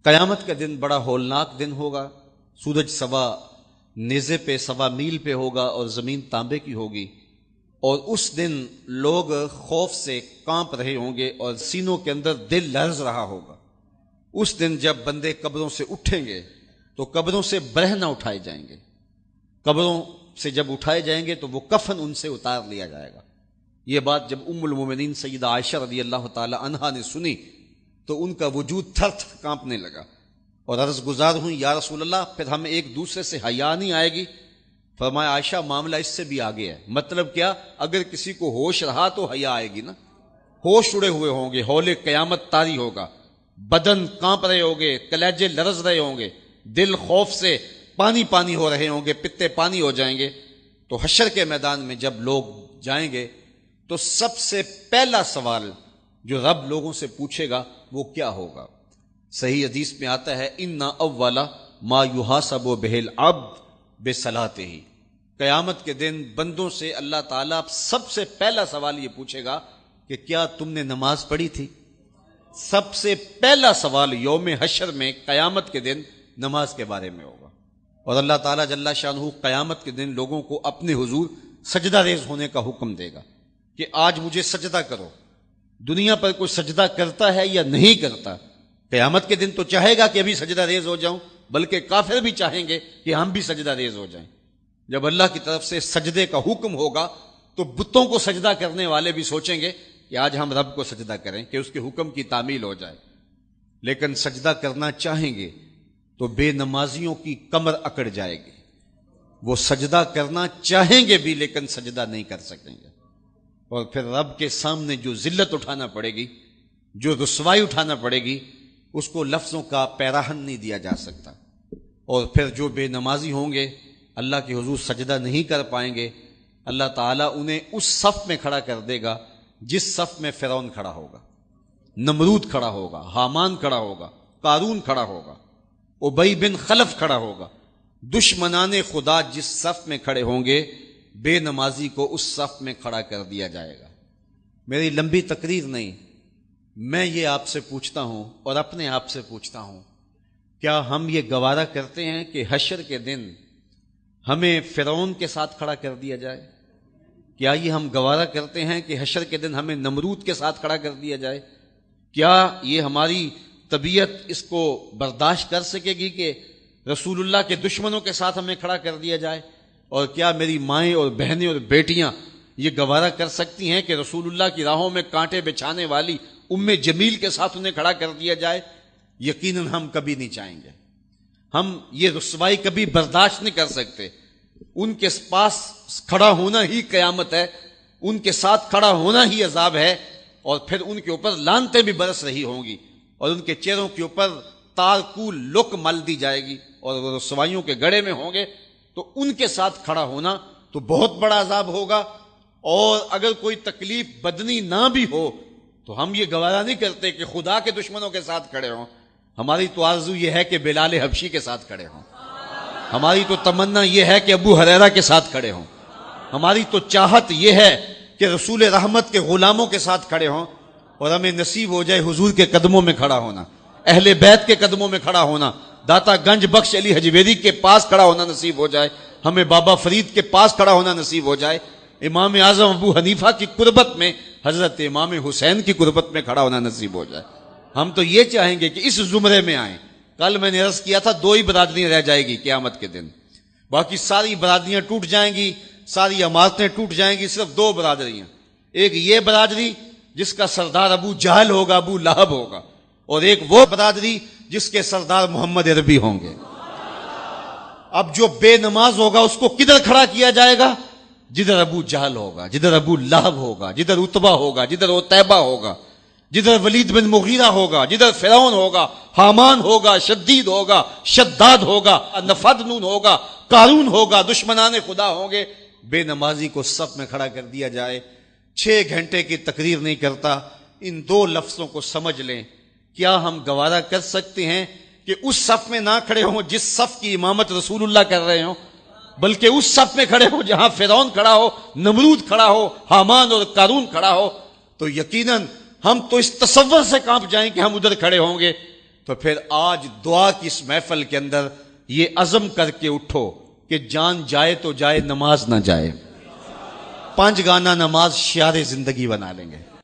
قیامت کا دن بڑا ہولناک دن ہوگا. سورج سوا نیزے پہ سوا میل پہ ہوگا اور زمین تانبے کی ہوگی، اور اس دن لوگ خوف سے کانپ رہے ہوں گے اور سینوں کے اندر دل لرز رہا ہوگا. اس دن جب بندے قبروں سے اٹھیں گے تو قبروں سے برہ نہ اٹھائے جائیں گے. قبروں سے جب اٹھائے جائیں گے تو وہ کفن ان سے اتار لیا جائے گا. یہ بات جب ام المومنین سیدہ عائشہ رضی اللہ تعالی عنہا نے سنی تو ان کا وجود تھر تھر کانپنے لگا اور عرض گزار ہوئی، یا رسول اللہ پھر ہمیں ایک دوسرے سے حیا نہیں آئے گی؟ فرمایا عائشہ معاملہ اس سے بھی آگے ہے. مطلب کیا؟ اگر کسی کو ہوش رہا تو حیا آئے گی نا. ہوش اڑے ہوئے ہوں گے، ہول قیامت طاری ہوگا، بدن کانپ رہے ہوں گے، کلیجے لرز رہے ہوں گے، دل خوف سے پانی پانی ہو رہے ہوں گے، پتے پانی ہو جائیں گے. تو حشر کے میدان میں جب لوگ جائیں گے تو سب سے پہلا سوال جو رب لوگوں سے پوچھے گا وہ کیا ہوگا؟ صحیح حدیث میں آتا ہے ان اول ما یحاسب بہ العبد بصلاۃہ. قیامت کے دن بندوں سے اللہ تعالیٰ سب سے پہلا سوال یہ پوچھے گا کہ کیا تم نے نماز پڑھی تھی؟ سب سے پہلا سوال یوم حشر میں قیامت کے دن نماز کے بارے میں ہوگا. اور اللہ تعالیٰ جل شانہ قیامت کے دن لوگوں کو اپنے حضور سجدہ ریز ہونے کا حکم دے گا کہ آج مجھے سجدہ کرو. دنیا پر کوئی سجدہ کرتا ہے یا نہیں کرتا؟ قیامت کے دن تو چاہے گا کہ ابھی سجدہ ریز ہو جاؤں، بلکہ کافر بھی چاہیں گے کہ ہم بھی سجدہ ریز ہو جائیں. جب اللہ کی طرف سے سجدے کا حکم ہوگا تو بتوں کو سجدہ کرنے والے بھی سوچیں گے کہ آج ہم رب کو سجدہ کریں کہ اس کے حکم کی تعمیل ہو جائے. لیکن سجدہ کرنا چاہیں گے تو بے نمازیوں کی کمر اکڑ جائے گی. وہ سجدہ کرنا چاہیں گے بھی لیکن سجدہ نہیں کر سکیں گے. اور پھر رب کے سامنے جو ذلت اٹھانا پڑے گی، جو رسوائی اٹھانا پڑے گی، اس کو لفظوں کا پیراہن نہیں دیا جا سکتا. اور پھر جو بے نمازی ہوں گے اللہ کے حضور سجدہ نہیں کر پائیں گے، اللہ تعالیٰ انہیں اس صف میں کھڑا کر دے گا جس صف میں فرعون کھڑا ہوگا، نمرود کھڑا ہوگا، حامان کھڑا ہوگا، قارون کھڑا ہوگا، ابی بن خلف کھڑا ہوگا. دشمنان خدا جس صف میں کھڑے ہوں گے بے نمازی کو اس صف میں کھڑا کر دیا جائے گا. میری لمبی تقریر نہیں، میں یہ آپ سے پوچھتا ہوں اور اپنے آپ سے پوچھتا ہوں، کیا ہم یہ گوارا کرتے ہیں کہ حشر کے دن ہمیں فرعون کے ساتھ کھڑا کر دیا جائے؟ کیا یہ ہم گوارا کرتے ہیں کہ حشر کے دن ہمیں نمرود کے ساتھ کھڑا کر دیا جائے؟ کیا یہ ہماری طبیعت اس کو برداشت کر سکے گی کہ رسول اللہ کے دشمنوں کے ساتھ ہمیں کھڑا کر دیا جائے؟ اور کیا میری مائیں اور بہنیں اور بیٹیاں یہ گوارا کر سکتی ہیں کہ رسول اللہ کی راہوں میں کانٹے بچھانے والی ام جمیل کے ساتھ انہیں کھڑا کر دیا جائے؟ یقیناً ہم کبھی نہیں چاہیں گے. ہم یہ رسوائی کبھی برداشت نہیں کر سکتے. ان کے پاس کھڑا ہونا ہی قیامت ہے، ان کے ساتھ کھڑا ہونا ہی عذاب ہے، اور پھر ان کے اوپر لعنتیں بھی برس رہی ہوں گی اور ان کے چہروں کے اوپر تارکول لک مل دی جائے گی اور وہ رسوائیوں کے گڑھے میں ہوں گے. تو ان کے ساتھ کھڑا ہونا تو بہت بڑا عذاب ہوگا. اور اگر کوئی تکلیف بدنی نہ بھی ہو تو ہم یہ گوارا نہیں کرتے کہ خدا کے دشمنوں کے ساتھ کھڑے ہوں. ہماری تو آرزو یہ ہے کہ بلال حبشی کے ساتھ کھڑے ہوں. ہماری تو تمنا یہ ہے کہ ابو ہریرہ کے ساتھ کھڑے ہوں. ہماری تو چاہت یہ ہے کہ رسول رحمت کے غلاموں کے ساتھ کھڑے ہوں. اور ہمیں نصیب ہو جائے حضور کے قدموں میں کھڑا ہونا، اہل بیت کے قدموں میں کھڑا ہونا، داتا گنج بخش علی حجویری کے پاس کھڑا ہونا نصیب ہو جائے، ہمیں بابا فرید کے پاس کھڑا ہونا نصیب ہو جائے، امام اعظم ابو حنیفہ کی قربت میں، حضرت امام حسین کی قربت میں کھڑا ہونا نصیب ہو جائے. ہم تو یہ چاہیں گے کہ اس زمرے میں آئیں. کل میں نے عرض کیا تھا 2 ہی برادریاں رہ جائے گی قیامت کے دن، باقی ساری برادریاں ٹوٹ جائیں گی، ساری عمارتیں ٹوٹ جائیں گی. صرف 2 برادریاں، ایک یہ برادری جس کا سردار ابو جہل ہوگا، ابو لہب ہوگا، اور ایک وہ برادری جس کے سردار محمد عربی ہوں گے. اب جو بے نماز ہوگا اس کو کدھر کھڑا کیا جائے گا؟ جدھر ابو جہل ہوگا، جدھر ابو لہب ہوگا، جدھر عتبہ ہوگا، جدھر عتیبہ ہوگا، جدھر ولید بن مغیرہ ہوگا، جدھر فرعون ہوگا، حامان ہوگا، شدید ہوگا، شداد ہوگا، نفدنون ہوگا، قارون ہوگا، دشمنان خدا ہوں گے. بے نمازی کو صف میں کھڑا کر دیا جائے. 6 گھنٹے کی تقریر نہیں کرتا، ان 2 لفظوں کو سمجھ لیں. کیا ہم گوارا کر سکتے ہیں کہ اس صف میں نہ کھڑے ہوں جس صف کی امامت رسول اللہ کر رہے ہوں، بلکہ اس صف میں کھڑے ہوں جہاں فرعون کھڑا ہو، نمرود کھڑا ہو، حامان اور قارون کھڑا ہو؟ تو یقیناً ہم تو اس تصور سے کانپ جائیں کہ ہم ادھر کھڑے ہوں گے. تو پھر آج دعا کی اس محفل کے اندر یہ عزم کر کے اٹھو کہ جان جائے تو جائے، نماز نہ جائے۔ 5 گانا نماز شعار زندگی بنا لیں گے۔